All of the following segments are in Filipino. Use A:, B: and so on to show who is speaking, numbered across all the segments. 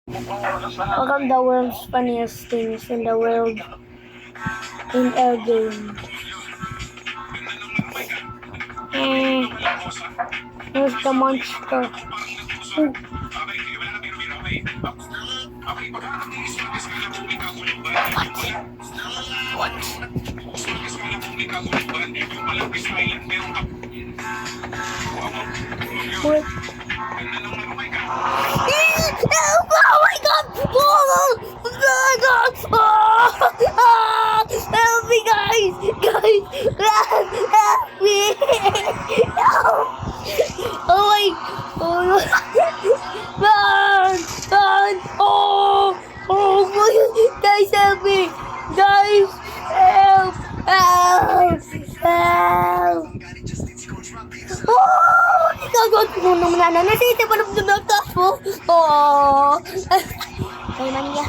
A: Welcome the world's funniest things in the world in our game. Here's the monster. What? What? Oh my god! Oh my god! Oh, help me, guys! Guys! Help me! Help! Oh my... Oh, run! Run! Oh! Oh my god! Guys, help me! Guys! Help! Help! Help! Oh! Gagawin ko nung nananasita pa ng binagtas mo. Oh! Ay, mania.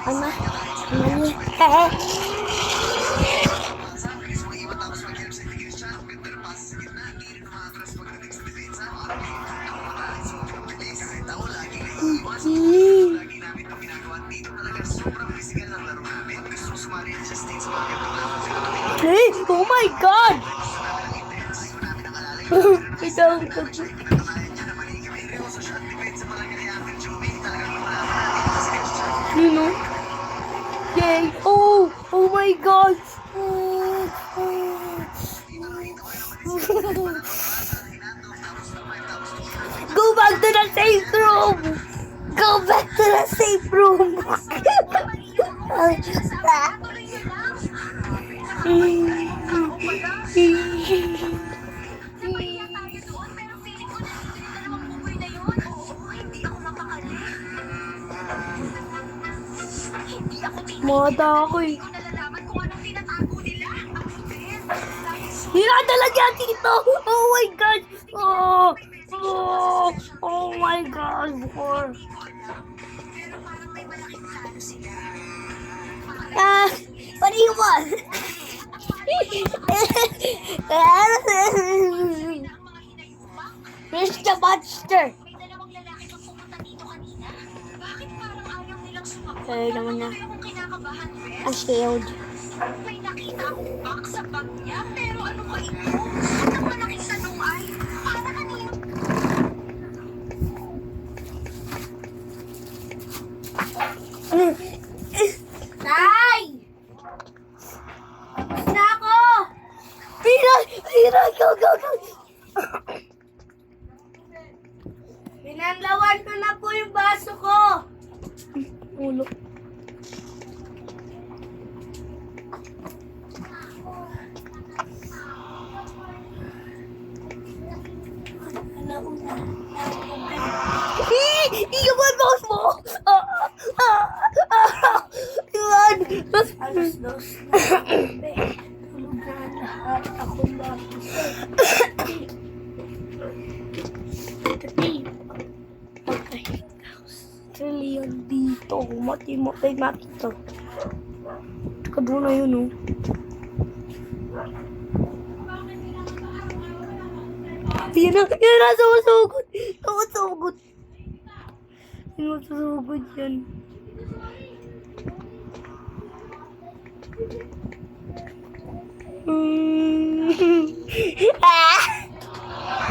A: Ama. Mania. Hey! Oh my God! Ito. You know? Yay! Oh! Oh my God! Go back to the safe room! Go back to the safe room! Mata ako eh. Hira talaga dito! Oh my God! Oh! Oh! Oh my God! What do you want? Where's the monster? Kaya naman na. I'm scared.
B: May nakita akong box sa bag niya, pero ano ba ito? Ang malaking tanong ay, para kanino?
A: Tay! Tapos na ako! Hira! Go! Pinanlawan ko na po yung baso ko! Ulo. Iyo mo yung boss mo! Iwan! Alos-dos na. Tulog na lahat. Ako ba? Trillion dito. Mati-matay natin ito. Tsaka doon na yun, oh. Yan na, sumusugod. Sumusugod yan.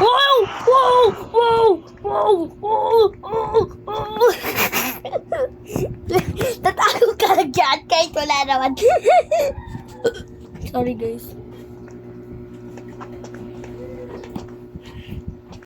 A: Wow! Tatago ka lang dyan kahit wala naman. Sorry guys.